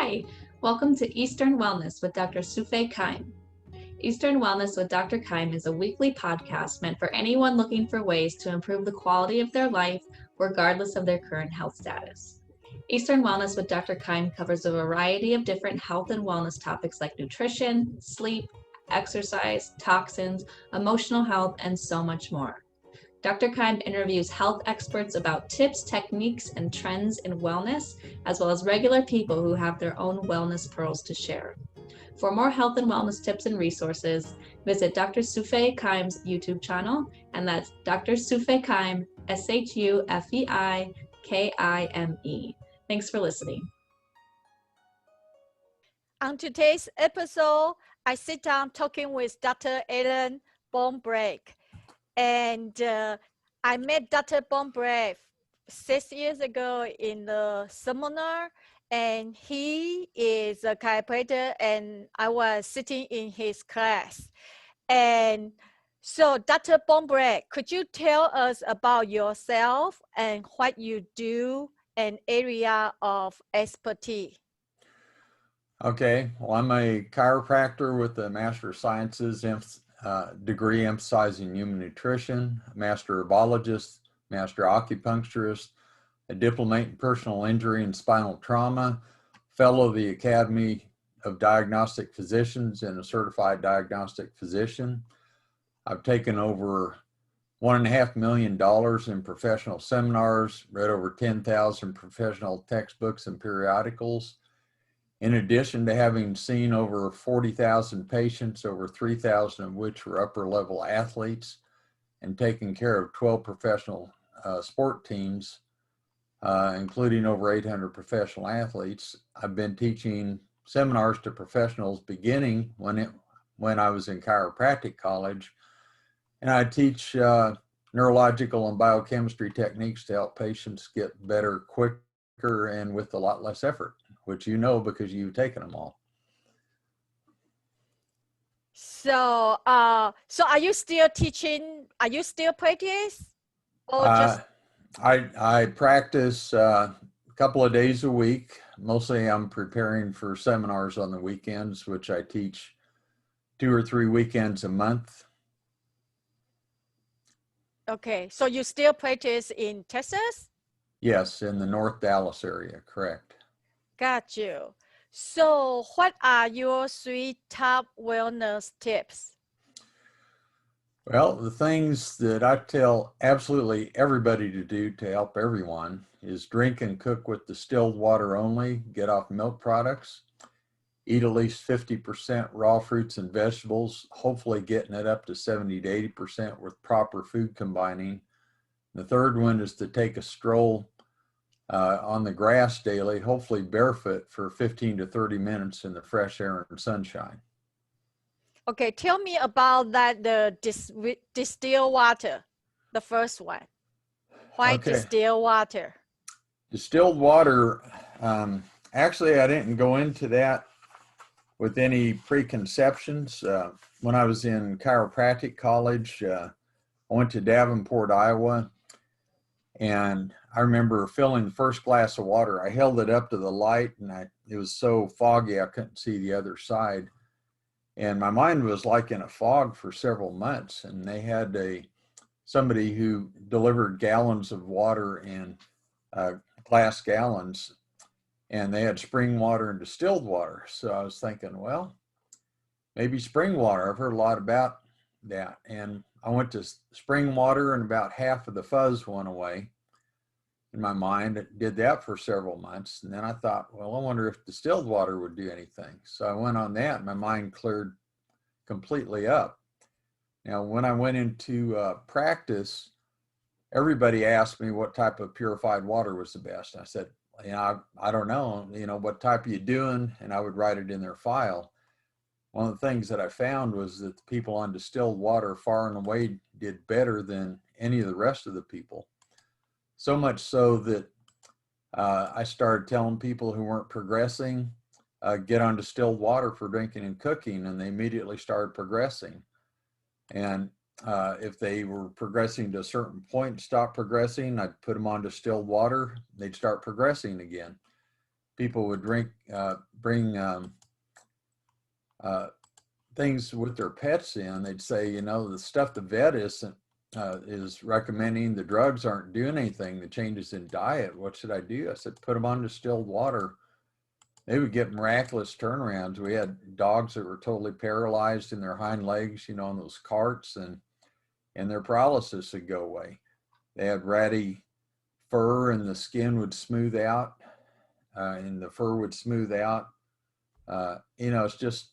Hi, welcome to Eastern Wellness with Dr. Sufei Kime. Eastern Wellness with Dr. Kime is a weekly podcast meant for anyone looking for ways to improve the quality of their life, regardless of their current health status. Eastern Wellness with Dr. Kime covers a variety of different health and wellness topics like nutrition, sleep, exercise, toxins, emotional health, and so much more. Dr. Kime interviews health experts about tips, techniques, and trends in wellness, as well as regular people who have their own wellness pearls to share. For more health and wellness tips and resources, visit Dr. Sufei Kime's YouTube channel, and that's Dr. Sufei Kime, Sufeikime. Thanks for listening. On today's episode, I sit down talking with Dr. Alan Bonebrake. And I met Dr. Bonebrake 6 years ago in the seminar, and he is a chiropractor, and I was sitting in his class. And so, Dr. Bonebrake, could you tell us about yourself and what you do and area of expertise? Okay, well, I'm a chiropractor with a Master of Sciences degree emphasizing human nutrition, master herbologist, master acupuncturist, a diplomate in personal injury and spinal trauma, fellow of the Academy of Diagnostic Physicians, and a certified diagnostic physician. I've taken over $1.5 million in professional seminars, read over 10,000 professional textbooks and periodicals. In addition to having seen over 40,000 patients, over 3,000 of which were upper level athletes, and taking care of 12 professional sport teams, including over 800 professional athletes, I've been teaching seminars to professionals beginning when I was in chiropractic college. And I teach neurological and biochemistry techniques to help patients get better quicker and with a lot less effort, which you know because you've taken them all. So, so are you still teaching? Are you still practice? Or just? I practice a couple of days a week. Mostly I'm preparing for seminars on the weekends, which I teach 2 or 3 weekends a month. Okay, so you still practice in Texas? Yes, in the North Dallas area, correct. Got you. So what are your 3 top wellness tips? Well, the things that I tell absolutely everybody to do to help everyone is drink and cook with distilled water only, get off milk products, eat at least 50% raw fruits and vegetables, hopefully getting it up to 70 to 80% with proper food combining. The third one is to take a stroll on the grass daily, hopefully barefoot for 15 to 30 minutes in the fresh air and sunshine. Okay, tell me about that, the distilled water, the first one. Why distilled water? Distilled water, actually I didn't go into that with any preconceptions. When I was in chiropractic college, I went to Davenport, Iowa, and I remember filling the first glass of water. I held it up to the light, and it was so foggy I couldn't see the other side. And my mind was like in a fog for several months. And they had somebody who delivered gallons of water in glass gallons, and they had spring water and distilled water. So I was thinking, well, maybe spring water. I've heard a lot about that. And I went to spring water, and about half of the fuzz went away in my mind. It did that for several months. And then I thought, well, I wonder if distilled water would do anything. So I went on that, and my mind cleared completely up. Now, when I went into practice, everybody asked me what type of purified water was the best. I said, I don't know, what type are you doing? And I would write it in their file. One of the things that I found was that the people on distilled water far and away did better than any of the rest of the people. So much so that I started telling people who weren't progressing, get on distilled water for drinking and cooking, and they immediately started progressing. And if they were progressing to a certain point, stop progressing, I'd put them on distilled water, they'd start progressing again. people would bring things with their pets in, they'd say, you know, the stuff the vet is recommending, the drugs aren't doing anything, the changes in diet, what should I do? I said, put them on distilled water. They would get miraculous turnarounds. We had dogs that were totally paralyzed in their hind legs, you know, on those carts, and their paralysis would go away. They had ratty fur and the skin would smooth out, and the fur would smooth out. You know, it's just,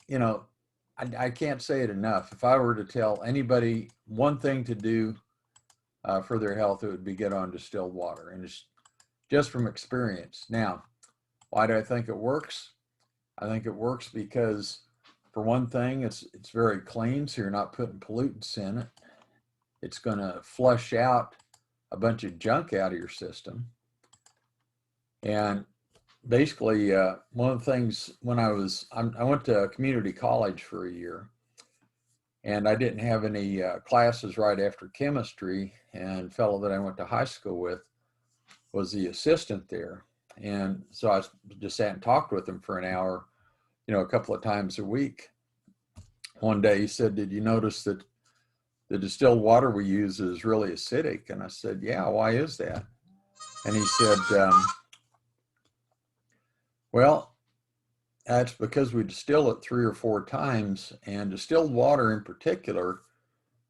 you know, I can't say it enough. If I were to tell anybody one thing to do for their health, it would be get on distilled water. And it's just from experience. Now, why do I think it works? I think it works because, for one thing, it's very clean, so you're not putting pollutants in it. It's going to flush out a bunch of junk out of your system. And basically, one of the things when I went to community college for a year, and I didn't have any classes right after chemistry, and the fellow that I went to high school with was the assistant there. And so I just sat and talked with him for an hour, you know, a couple of times a week. One day he said, did you notice that the distilled water we use is really acidic? And I said, yeah, why is that? And he said, well, that's because we distill it 3 or 4 times, and distilled water in particular,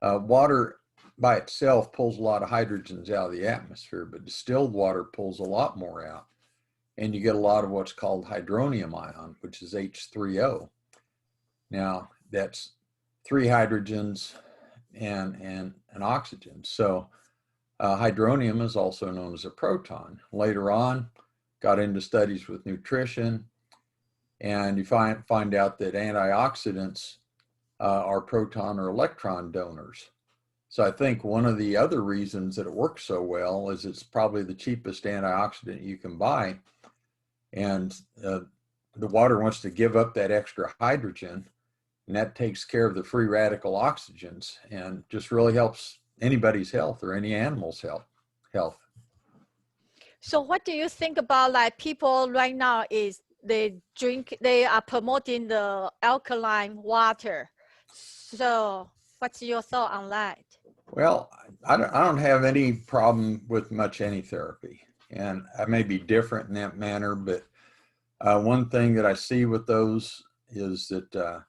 water by itself pulls a lot of hydrogens out of the atmosphere, but distilled water pulls a lot more out. And you get a lot of what's called hydronium ion, which is H3O. Now, that's 3 hydrogens and an oxygen. So hydronium is also known as a proton. Later on, got into studies with nutrition, and you find out that antioxidants are proton or electron donors. So I think one of the other reasons that it works so well is it's probably the cheapest antioxidant you can buy. And the water wants to give up that extra hydrogen, and that takes care of the free radical oxygens and just really helps anybody's health or any animal's health. So what do you think about, like, people right now is they are promoting the alkaline water. So what's your thought on that? Well, I don't have any problem with much any therapy, and I may be different in that manner, but one thing that I see with those is that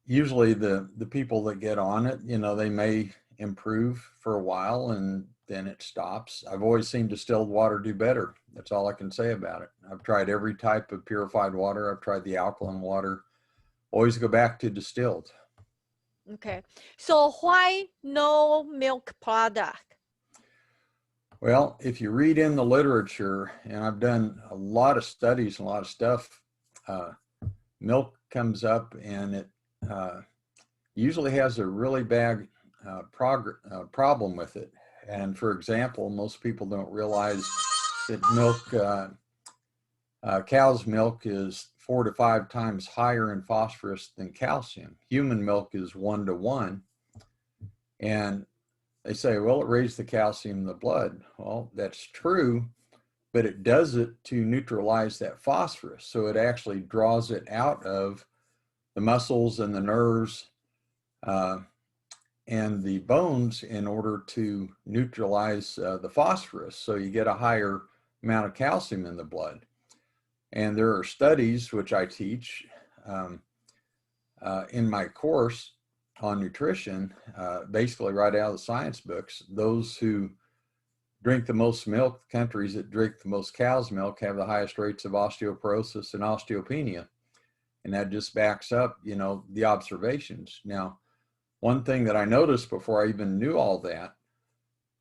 usually the people that get on it, you know, they may improve for a while and then it stops. I've always seen distilled water do better. That's all I can say about it. I've tried every type of purified water. I've tried the alkaline water. Always go back to distilled. Okay. So why no milk product? Well, if you read in the literature, and I've done a lot of studies and a lot of stuff, milk comes up and it usually has a really bad problem with it. And for example, most people don't realize that milk, cow's milk is 4 to 5 times higher in phosphorus than calcium. Human milk is 1 to 1. And they say, well, it raised the calcium in the blood. Well, that's true, but it does it to neutralize that phosphorus. So it actually draws it out of the muscles and the nerves and the bones in order to neutralize the phosphorus. So you get a higher amount of calcium in the blood. And there are studies, which I teach in my course on nutrition, basically right out of the science books. Those who drink the most milk, countries that drink the most cow's milk, have the highest rates of osteoporosis and osteopenia. And that just backs up, you know, the observations. Now, one thing that I noticed before I even knew all that,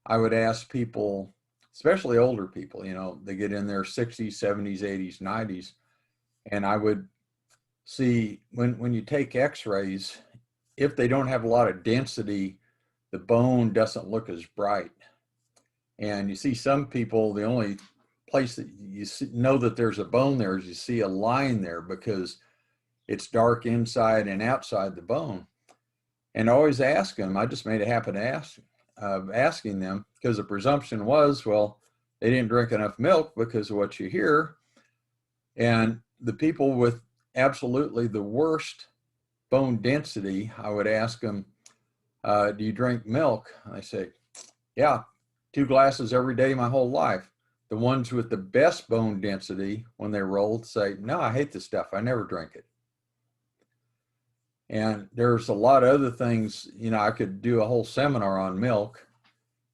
I would ask people, especially older people, you know, they get in their 60s, 70s, 80s, 90s, and I would see when you take x-rays, if they don't have a lot of density, the bone doesn't look as bright. And you see some people, the only place that you know that there's a bone there is you see a line there because it's dark inside and outside the bone. And I always ask them, I just made a habit of asking them, because the presumption was, well, they didn't drink enough milk because of what you hear. And the people with absolutely the worst bone density, I would ask them, do you drink milk? I say, yeah, 2 glasses every day my whole life. The ones with the best bone density, when they rolled, say, no, I hate this stuff. I never drink it. And there's a lot of other things, you know, I could do a whole seminar on milk.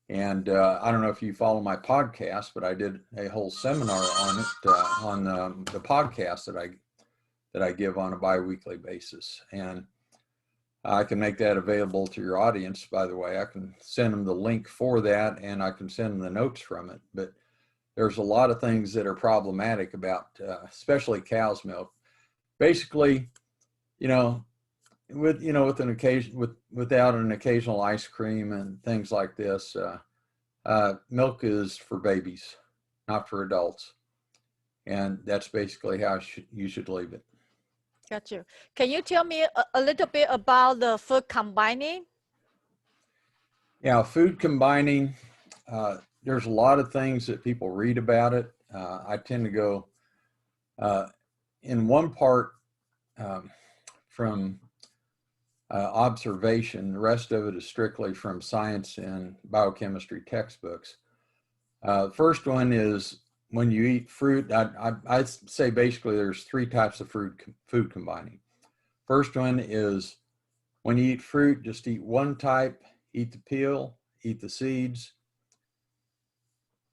And I don't know if you follow my podcast, but I did a whole seminar on it on the podcast that I give on a biweekly basis. And I can make that available to your audience, by the way. I can send them the link for that, and I can send them the notes from it. But there's a lot of things that are problematic about, especially cow's milk. Basically, you know, with an occasion without an occasional ice cream and things like this, milk is for babies, not for adults, and that's basically how you should leave it. Got you. Can you tell me a little bit about the food combining? Yeah, food combining. There's a lot of things that people read about it. I tend to go in one part from observation. The rest of it is strictly from science and biochemistry textbooks. First one is when you eat fruit. I say basically there's 3 types of food combining. First one is when you eat fruit, just eat one type, eat the peel, eat the seeds.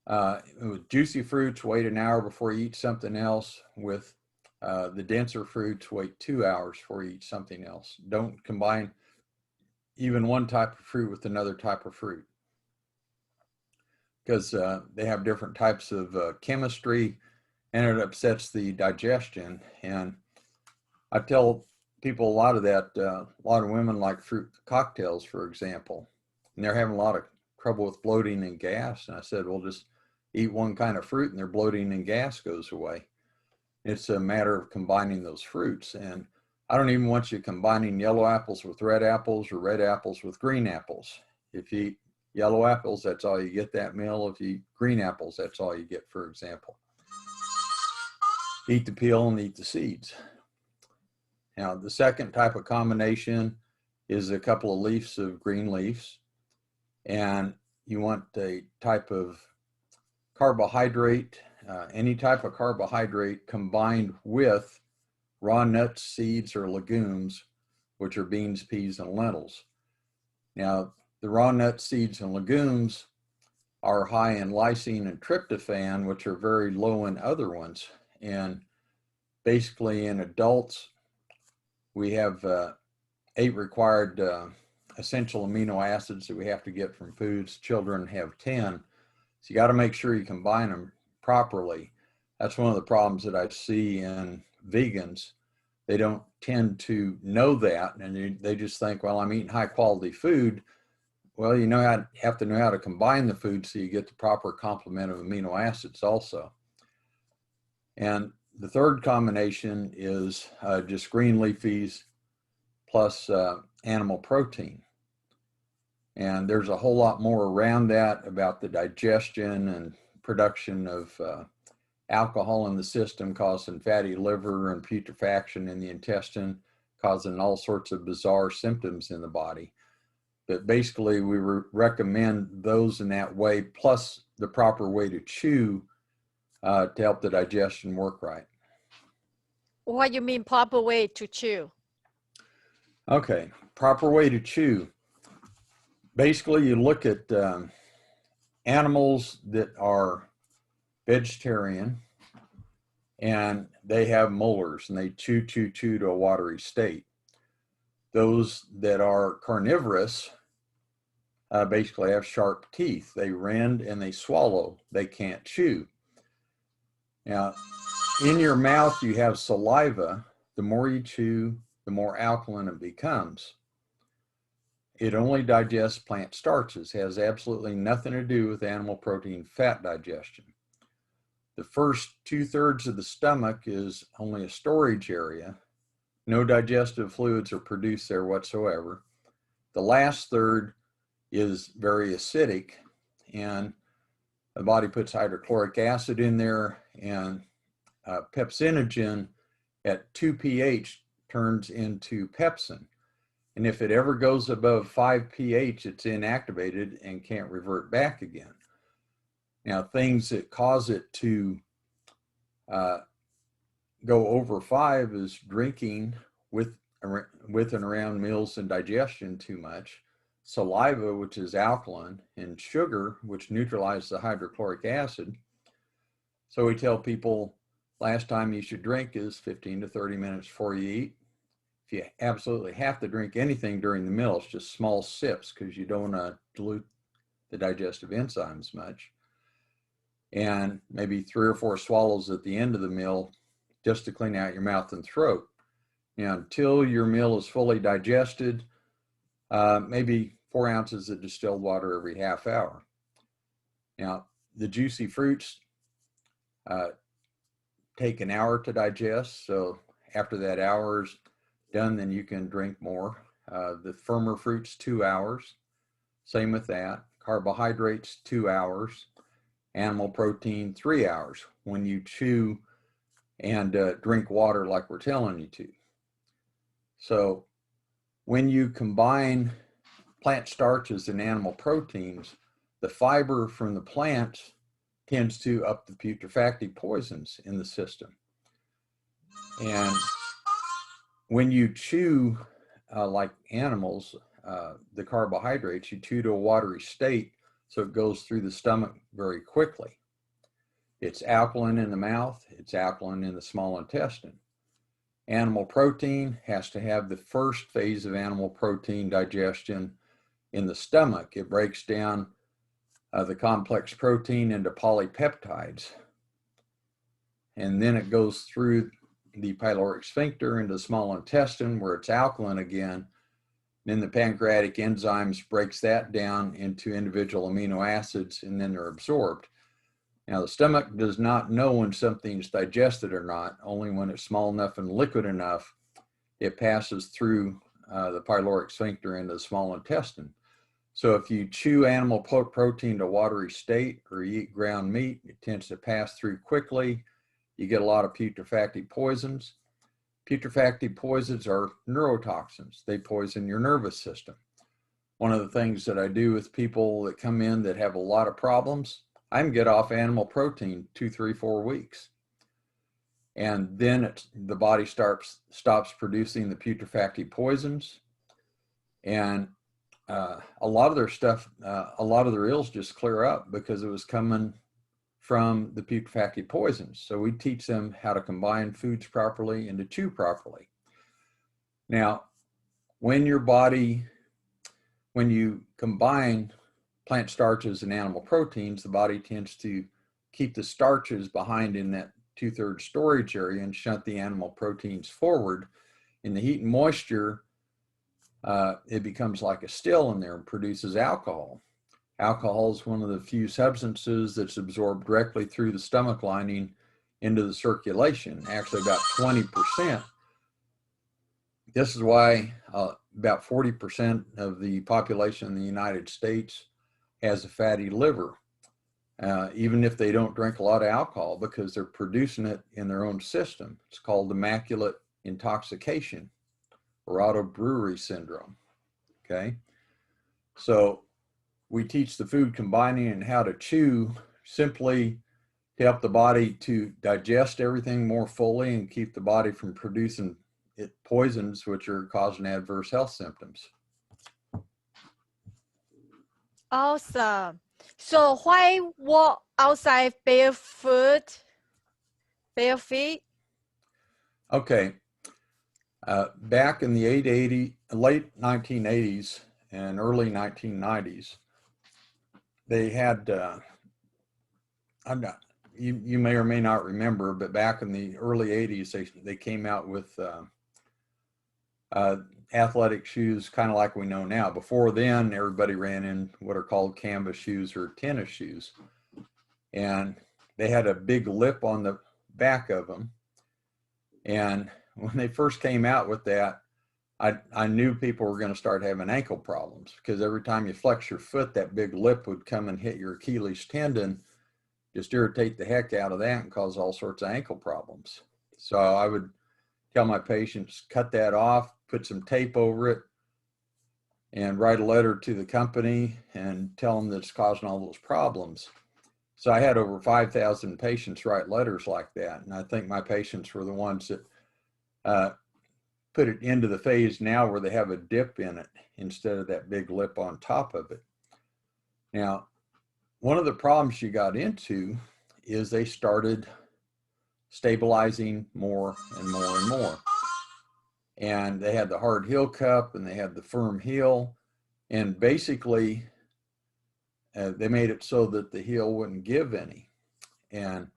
With juicy fruits, wait an hour before you eat something else. With the denser fruits, wait 2 hours before you eat something else. Don't combine even one type of fruit with another type of fruit, because they have different types of chemistry, and it upsets the digestion. And I tell people a lot of that. A lot of women like fruit cocktails, for example, and they're having a lot of trouble with bloating and gas. And I said, well, just eat one kind of fruit and their bloating and gas goes away. It's a matter of combining those fruits. And I don't even want you combining yellow apples with red apples or red apples with green apples. If you eat yellow apples, that's all you get that meal. If you eat green apples, that's all you get, for example. Eat the peel and eat the seeds. Now, the second type of combination is a couple of leaves of green leaves. And you want a type of carbohydrate, any type of carbohydrate combined with raw nuts, seeds, or legumes, which are beans, peas, and lentils. Now, the raw nuts, seeds, and legumes are high in lysine and tryptophan, which are very low in other ones. And basically in adults, we have 8 required essential amino acids that we have to get from foods. Children have 10. So you got to make sure you combine them properly. That's one of the problems that I see in vegans. They don't tend to know that, and they just think, well, I'm eating high quality food. Well, you have to know how to combine the food so you get the proper complement of amino acids also. And the third combination is just green leafies plus animal protein. And there's a whole lot more around that about the digestion and production of alcohol in the system, causing fatty liver and putrefaction in the intestine, causing all sorts of bizarre symptoms in the body. But basically, we recommend those in that way, plus the proper way to chew to help the digestion work right. What do you mean proper way to chew? Okay, proper way to chew. Basically, you look at animals that are vegetarian and they have molars and they chew to a watery state. Those that are carnivorous basically have sharp teeth. They rend and they swallow. They can't chew. Now, in your mouth, you have saliva. The more you chew, the more alkaline it becomes. It only digests plant starches, has absolutely nothing to do with animal protein fat digestion. The first 2/3 of the stomach is only a storage area. No digestive fluids are produced there whatsoever. The last third is very acidic, and The body puts hydrochloric acid in there, and pepsinogen at 2 pH turns into pepsin. And if it ever goes above 5 pH, it's inactivated and can't revert back again. Now, things that cause it to go over 5 is drinking with and around meals and digestion too much, saliva, which is alkaline, and sugar, which neutralizes the hydrochloric acid. So we tell people last time you should drink is 15 to 30 minutes before you eat. If you absolutely have to drink anything during the meal, it's just small sips because you don't want to dilute the digestive enzymes much. And maybe 3 or 4 swallows at the end of the meal just to clean out your mouth and throat. Now, until your meal is fully digested, maybe 4 ounces of distilled water every half hour. Now, the juicy fruits take an hour to digest. So after that hour is done, then you can drink more. The firmer fruits, 2 hours. Same with that. Carbohydrates, 2 hours. Animal protein, 3 hours when you chew and drink water like we're telling you to. So when you combine plant starches and animal proteins, the fiber from the plants tends to up the putrefactive poisons in the system. And when you chew like animals, the carbohydrates, you chew to a watery state, so it goes through the stomach very quickly. It's alkaline in the mouth, it's alkaline in the small intestine. Animal protein has to have the first phase of animal protein digestion in the stomach. It breaks down the complex protein into polypeptides. And then it goes through the pyloric sphincter into the small intestine where it's alkaline again. Then the pancreatic enzymes breaks that down into individual amino acids, and then they're absorbed. Now, the stomach does not know when something's digested or not. Only when it's small enough and liquid enough, it passes through the pyloric sphincter into the small intestine. So if you chew animal protein to watery state or you eat ground meat, it tends to pass through quickly. You get a lot of putrefactive poisons. Putrefactive poisons are neurotoxins. They poison your nervous system. One of the things that I do with people that come in that have a lot of problems, I can get off animal protein 2, 3, 4 weeks. And then the body stops producing the putrefactive poisons. And a lot of their stuff, a lot of their ills just clear up because it was coming from the putrefactive poisons. So we teach them how to combine foods properly and to chew properly. Now, when you combine plant starches and animal proteins, the body tends to keep the starches behind in that 2/3 storage area and shunt the animal proteins forward. In the heat and moisture, it becomes like a still in there and produces alcohol. Alcohol is one of the few substances that's absorbed directly through the stomach lining into the circulation, actually about 20%. This is why about 40% of the population in the United States has a fatty liver, even if they don't drink a lot of alcohol, because they're producing it in their own system. It's called immaculate intoxication or autobrewery syndrome, okay? So we teach the food combining and how to chew simply to help the body to digest everything more fully and keep the body from producing poisons which are causing adverse health symptoms. Awesome. So why walk outside barefoot? Bare feet? Okay. Back in the late 1980s and early 1990s, they had, you may or may not remember, but back in the early 80s, they came out with athletic shoes, kind of like we know now. Before then, everybody ran in what are called canvas shoes or tennis shoes. And they had a big lip on the back of them. And when they first came out with that, I knew people were going to start having ankle problems, because every time you flex your foot, that big lip would come and hit your Achilles tendon just irritate the heck out of that and cause all sorts of ankle problems. So I would tell my patients, cut that off, put some tape over it, and write a letter to the company and tell them that it's causing all those problems. So I had over 5,000 patients write letters like that. And I think my patients were the ones that put it into the phase now where they have a dip in it instead of that big lip on top of it. Now, one of the problems you got into is they started stabilizing more and more and more. And they had the hard heel cup and they had the firm heel. And basically, they made it so that the heel wouldn't give any. And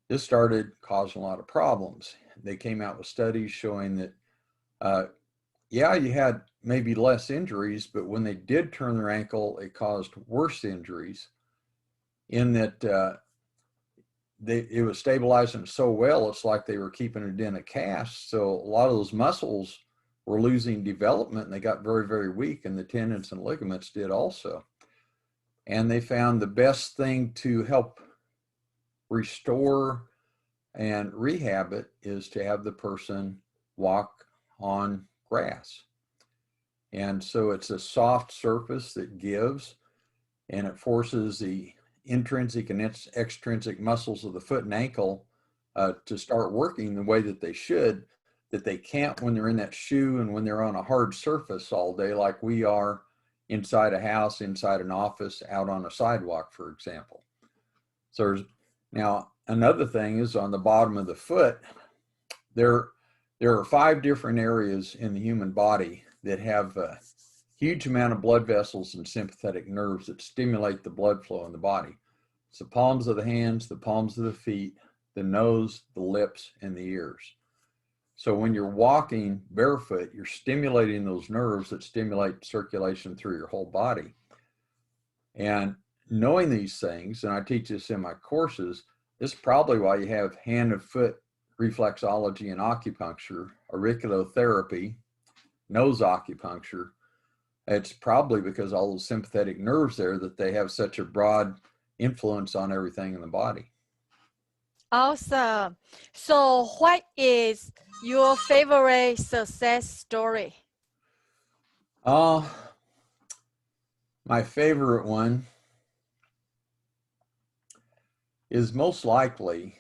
this started causing a lot of problems. They came out with studies showing that, yeah, you had maybe less injuries, but when they did turn their ankle, it caused worse injuries in that it was stabilizing so well, it's like they were keeping it in a cast. So a lot of those muscles were losing development and they got very, very weak, and the tendons and ligaments did also. And they found the best thing to help restore and rehab it is to have the person walk on grass. And so it's a soft surface that gives, and it forces the intrinsic and extrinsic muscles of the foot and ankle to start working the way that they should, that they can't when they're in that shoe and when they're on a hard surface all day, like we are inside a house, inside an office, out on a sidewalk, for example. So now another thing is on the bottom of the foot, there are 5 different areas in the human body that have a huge amount of blood vessels and sympathetic nerves that stimulate the blood flow in the body. It's the palms of the hands, the palms of the feet, the nose, the lips, and the ears. So when you're walking barefoot, you're stimulating those nerves that stimulate circulation through your whole body. And knowing these things, and I teach this in my courses, this is probably why you have hand and foot reflexology and acupuncture, auriculotherapy, nose acupuncture. It's probably because all those sympathetic nerves there that they have such a broad influence on everything in the body. Awesome. So what is your favorite success story? My favorite one is most likely,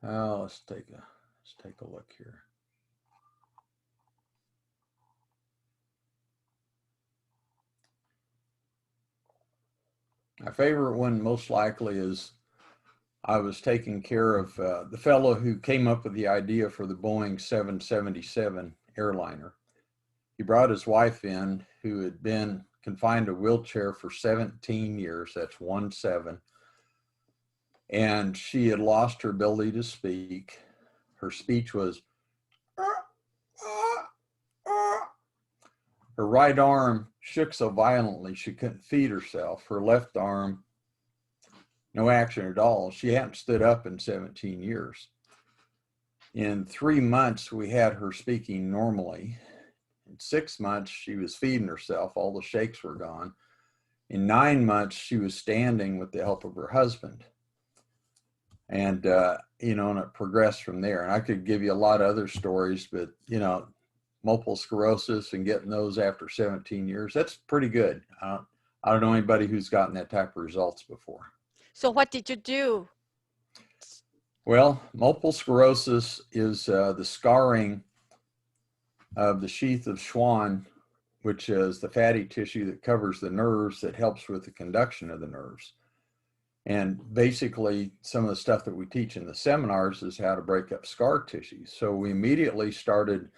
let's take a look here. My favorite one most likely is I was taking care of the fellow who came up with the idea for the Boeing 777 airliner. He brought his wife in who had been confined to a wheelchair for 17 years, that's 17, and she had lost her ability to speak. Her speech was, her right arm shook so violently she couldn't feed herself. Her left arm, no action at all. She hadn't stood up in 17 years. In 3 months, we had her speaking normally. In 6 months, she was feeding herself. All the shakes were gone. In 9 months, she was standing with the help of her husband. And, and it progressed from there. And I could give you a lot of other stories, but, multiple sclerosis and getting those after 17 years, that's pretty good. I don't know anybody who's gotten that type of results before. So what did you do? Well, multiple sclerosis is the scarring of the sheath of Schwann, which is the fatty tissue that covers the nerves that helps with the conduction of the nerves. And basically, some of the stuff that we teach in the seminars is how to break up scar tissue. So we immediately started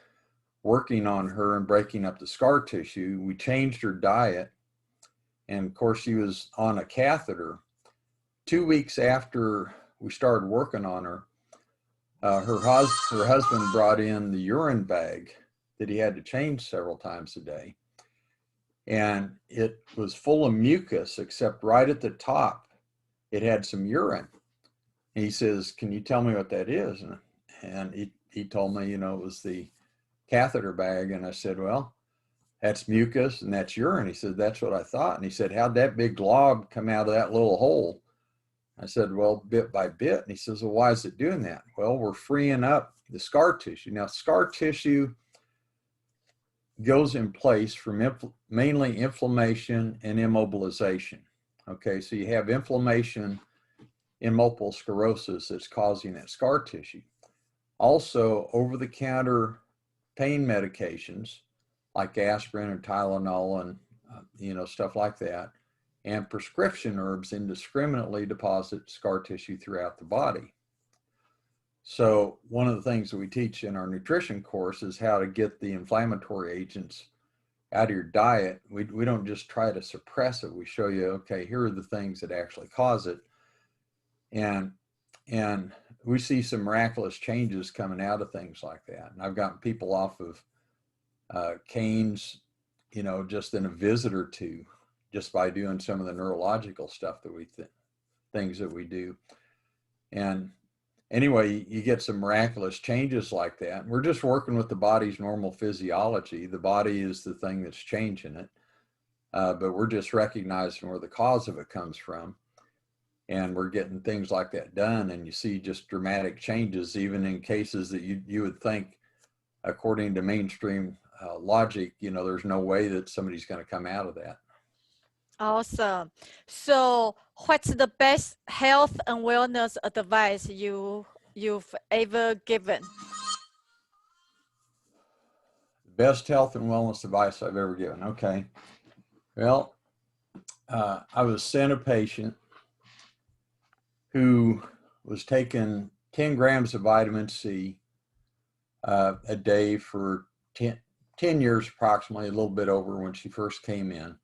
working on her and breaking up the scar tissue. We changed her diet. And of course, she was on a catheter. 2 weeks after we started working on her, her husband brought in the urine bag that he had to change several times a day. And it was full of mucus, except right at the top, it had some urine. And he says, "Can you tell me what that is?" And he told me, it was the catheter bag. And I said, "Well, that's mucus and that's urine. He said, that's what I thought. And he said, how'd that big glob come out of that little hole? I said, well, bit by bit. And he says, well, why is it doing that? Well, we're freeing up the scar tissue. Now, scar tissue goes in place from mainly inflammation and immobilization. Okay, so you have inflammation in multiple sclerosis that's causing that scar tissue. Also, over-the-counter pain medications like aspirin and Tylenol and stuff like that, and prescription herbs indiscriminately deposit scar tissue throughout the body. So one of the things that we teach in our nutrition course is how to get the inflammatory agents out of your diet. We don't just try to suppress it. We show you, okay, here are the things that actually cause it. And we see some miraculous changes coming out of things like that. And I've gotten people off of canes, just in a visit or two, just by doing some of the neurological stuff that things that we do. And anyway, you get some miraculous changes like that. And we're just working with the body's normal physiology. The body is the thing that's changing it. But we're just recognizing where the cause of it comes from. And we're getting things like that done. And you see just dramatic changes, even in cases that you would think, according to mainstream logic, there's no way that somebody's going to come out of that. Awesome. So what's the best health and wellness advice you've ever given? Best health and wellness advice I've ever given. Okay. Well, I was sent a patient who was taking 10 grams of vitamin C a day for 10 years, approximately, a little bit over when she first came in.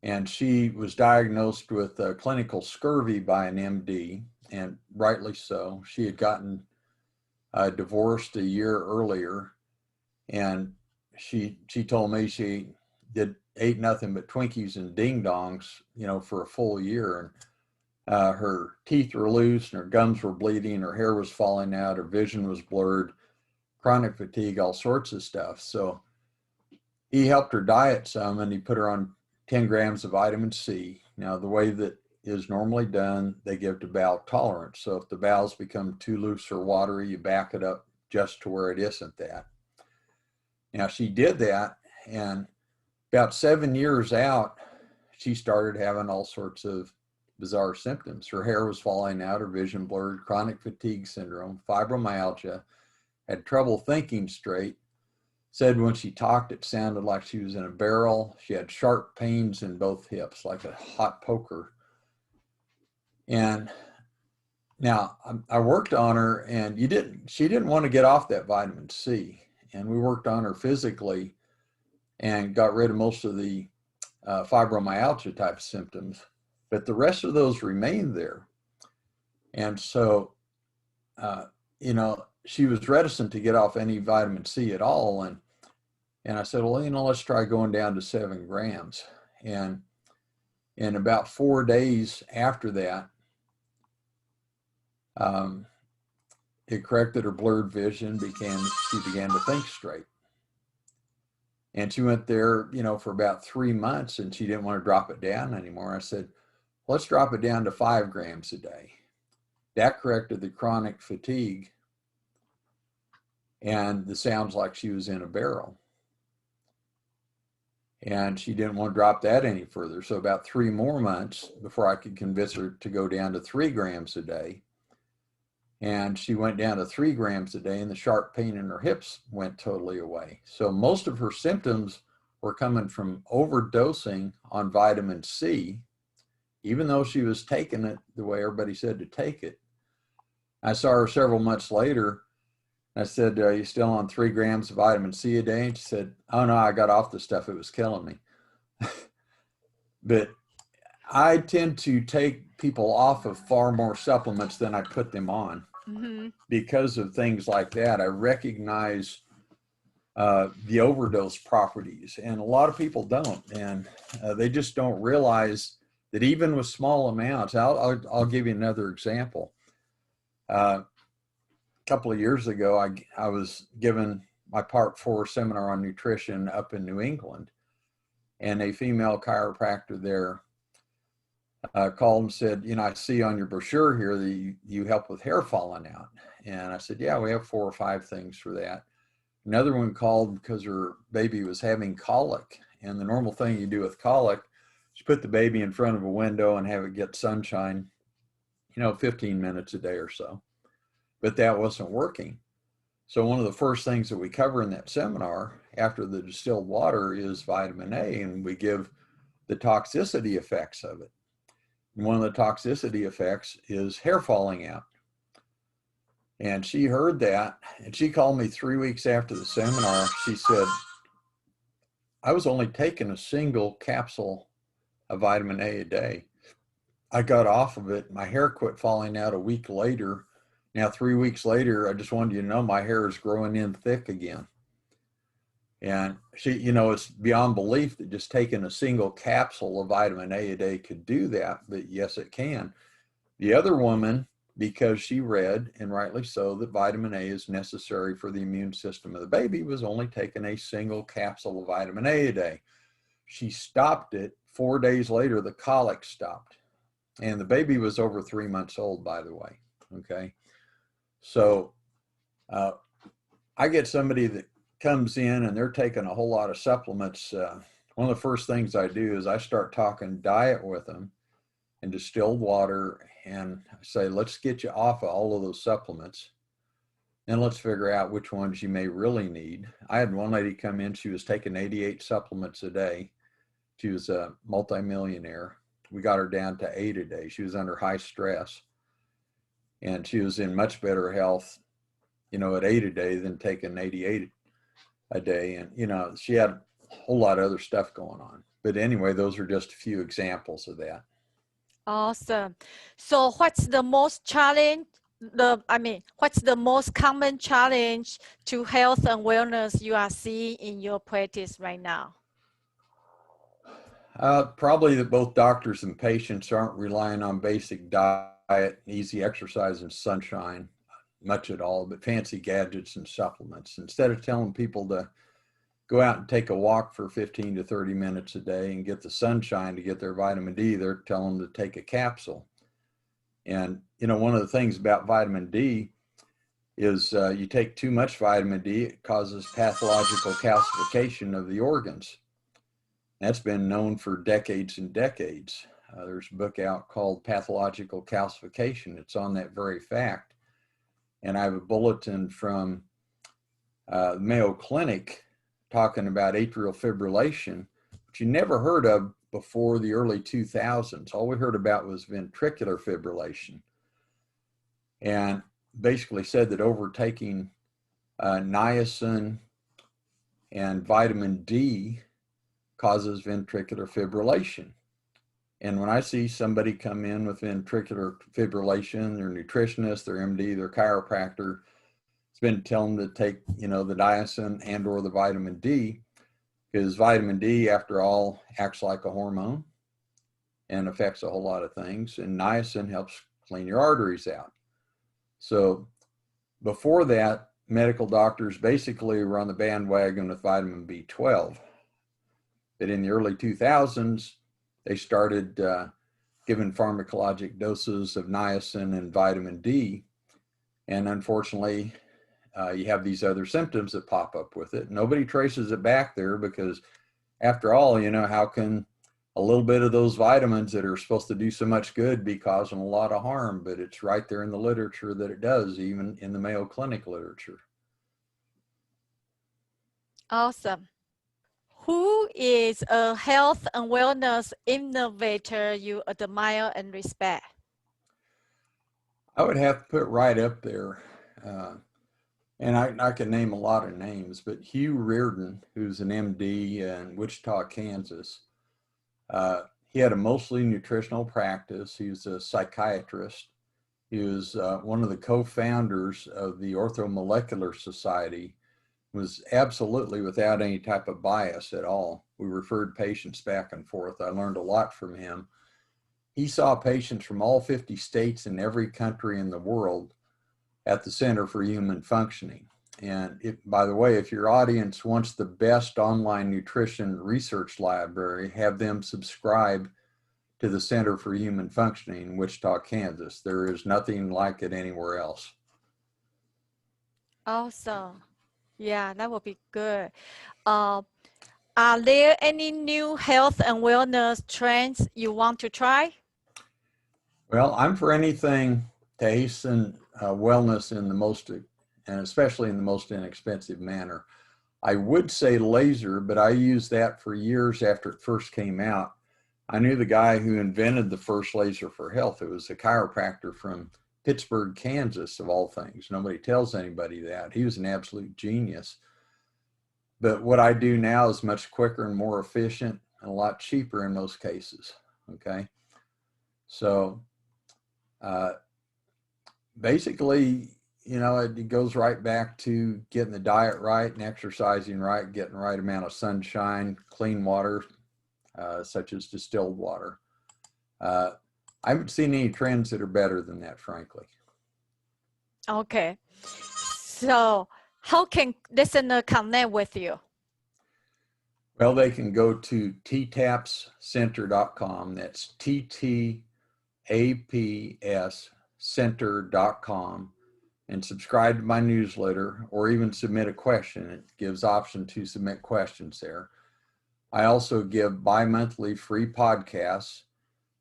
And she was diagnosed with clinical scurvy by an MD, and rightly so. She had gotten divorced a year earlier, and she told me she ate nothing but Twinkies and Ding Dongs, for a full year. And her teeth were loose, and her gums were bleeding, her hair was falling out, her vision was blurred, chronic fatigue, all sorts of stuff. So he helped her diet some, and he put her on 10 grams of vitamin C. Now, the way that is normally done, they give to bowel tolerance. So if the bowels become too loose or watery, you back it up just to where it isn't that. Now, she did that, and about 7 years out, she started having all sorts of bizarre symptoms. Her hair was falling out, her vision blurred, chronic fatigue syndrome, fibromyalgia, had trouble thinking straight. Said when she talked, it sounded like she was in a barrel. She had sharp pains in both hips, like a hot poker. And now I worked on her, and she didn't want to get off that vitamin C. And we worked on her physically and got rid of most of the fibromyalgia type symptoms, but the rest of those remained there. And so, she was reticent to get off any vitamin C at all. And I said, well, let's try going down to 7 grams. And in about 4 days after that, it corrected her blurred vision, she began to think straight. And she went there, for about 3 months, and she didn't want to drop it down anymore. I said, let's drop it down to 5 grams a day. That corrected the chronic fatigue and the sounds like she was in a barrel. And she didn't want to drop that any further. So about 3 more months before I could convince her to go down to 3 grams a day. And she went down to 3 grams a day, and the sharp pain in her hips went totally away. So most of her symptoms were coming from overdosing on vitamin C, even though she was taking it the way everybody said to take it. I saw her several months later. I said, are you still on 3 grams of vitamin C a day? And she said, oh no, I got off the stuff. It was killing me. But I tend to take people off of far more supplements than I put them on. Mm-hmm. Because of things like that. I recognize the overdose properties, and a lot of people don't, and they just don't realize that even with small amounts. I'll give you another example. A couple of years ago, I was given my Part 4 seminar on nutrition up in New England. And a female chiropractor there called and said, you know, I see on your brochure here that you help with hair falling out. And I said, yeah, we have 4 or 5 things for that. Another one called because her baby was having colic. And the normal thing you do with colic is you put the baby in front of a window and have it get sunshine, you know, 15 minutes a day or so. But that wasn't working. So one of the first things that we cover in that seminar after the distilled water is vitamin A, and we give the toxicity effects of it. And one of the toxicity effects is hair falling out. And she heard that, and she called me 3 weeks after the seminar. She said, I was only taking a single capsule of vitamin A day. I got off of it. My hair quit falling out a week later. Now, 3 weeks later, I just wanted you to know my hair is growing in thick again. And she, you know, it's beyond belief that just taking a single capsule of vitamin A day could do that, but yes, it can. The other woman, because she read, and rightly so, that vitamin A is necessary for the immune system of the baby, was only taking a single capsule of vitamin A day. She stopped it. 4 days later, the colic stopped. And the baby was over 3 months old, by the way, okay? So I get somebody that comes in and they're taking a whole lot of supplements. One of the first things I do is I start talking diet with them and distilled water, and I say, let's get you off of all of those supplements and let's figure out which ones you may really need. I had one lady come in, she was taking 88 supplements a day. She was a multimillionaire. We got her down to 8 a day. She was under high stress, and she was in much better health, you know, at 8 a day than taking 88 a day. And, you know, she had a whole lot of other stuff going on. But anyway, those are just a few examples of that. Awesome. So what's the most challenge, what's the most common challenge to health and wellness you are seeing in your practice right now? Probably that both doctors and patients aren't relying on basic diet, easy exercise, and sunshine much at all, but fancy gadgets and supplements. Instead of telling people to go out and take a walk for 15 to 30 minutes a day and get the sunshine to get their vitamin D, they're telling them to take a capsule. And, you know, one of the things about vitamin D is you take too much vitamin D, it causes pathological calcification of the organs. That's been known for decades and decades. There's a book out called Pathological Calcification. It's on that very fact. And I have a bulletin from Mayo Clinic talking about atrial fibrillation, which you never heard of before the early 2000s. All we heard about was ventricular fibrillation. And basically said that overtaking niacin and vitamin D causes ventricular fibrillation. And when I see somebody come in with ventricular fibrillation, their nutritionist, their MD, their chiropractor, it's been telling them to take, you know, the niacin and or the vitamin D, because vitamin D, after all, acts like a hormone and affects a whole lot of things. And niacin helps clean your arteries out. So before that, medical doctors basically were on the bandwagon with vitamin B12. But in the early 2000s, they started giving pharmacologic doses of niacin and vitamin D. And unfortunately, you have these other symptoms that pop up with it. Nobody traces it back there because after all, you know, how can a little bit of those vitamins that are supposed to do so much good be causing a lot of harm? But it's right there in the literature that it does, even in the Mayo Clinic literature. Awesome. Who is a health and wellness innovator you admire and respect? I would have to put right up there, and I can name a lot of names, but Hugh Reardon, who's an MD in Wichita, Kansas, he had a mostly nutritional practice. He was a psychiatrist. He was one of the co-founders of the Orthomolecular Society, was absolutely without any type of bias at all. We referred patients back and forth. I learned a lot from him. He saw patients from all 50 states and every country in the world at the Center for Human Functioning. And by the way, if your audience wants the best online nutrition research library, have them subscribe to the Center for Human Functioning in Wichita, Kansas. There is nothing like it anywhere else. Awesome. Yeah, that would be good. Are there any new health and wellness trends you want to try? Well, I'm for anything to hasten wellness in the most, and especially in the most inexpensive manner. I would say laser, but I used that for years after it first came out. I knew the guy who invented the first laser for health. It was a chiropractor from Pittsburgh, Kansas, of all things. Nobody tells anybody that. He was an absolute genius. But what I do now is much quicker and more efficient and a lot cheaper in most cases. Okay. So basically, you know, it goes right back to getting the diet right and exercising right, getting the right amount of sunshine, clean water, such as distilled water. I haven't seen any trends that are better than that, frankly. Okay. So how can listener connect with you? Well, they can go to ttapscenter.com. That's ttapscenter.com and subscribe to my newsletter or even submit a question. It gives option to submit questions there. I also give bi-monthly free podcasts,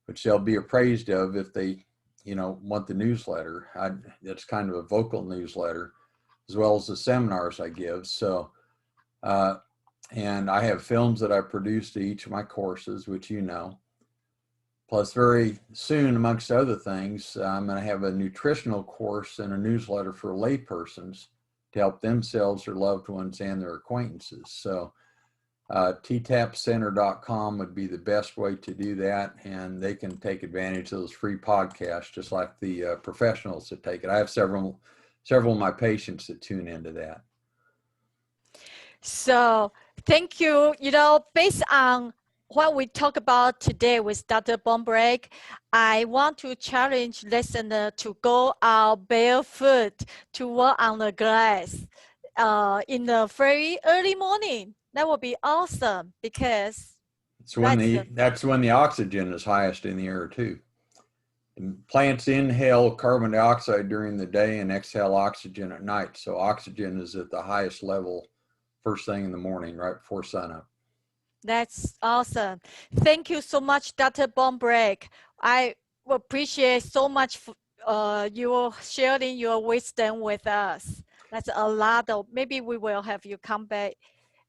which they'll be appraised of if they, you know, want the newsletter. That's kind of a vocal newsletter, as well as the seminars I give. So, and I have films that I produce to each of my courses, which you know. Plus, very soon, amongst other things, I'm going to have a nutritional course and a newsletter for laypersons to help themselves, their loved ones, and their acquaintances. So ttapcenter.com would be the best way to do that, and they can take advantage of those free podcasts just like the professionals that take it. I have several of my patients that tune into that. So thank you. You know, based on what we talk about today with Dr. Bonebrake, I want to challenge listener to go out barefoot to walk on the grass in the very early morning. That would be awesome because that's when the oxygen is highest in the air too. And plants inhale carbon dioxide during the day and exhale oxygen at night. So oxygen is at the highest level first thing in the morning, right before sunup. That's awesome. Thank you so much, Dr. Bonebrake. I appreciate so much you sharing your wisdom with us. That's a lot of, maybe we will have you come back,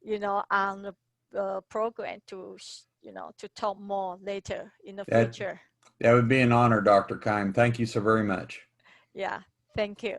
you know, on the program to, you know, to talk more later in the future. That would be an honor, Dr. Kime. Thank you so very much. Yeah, thank you.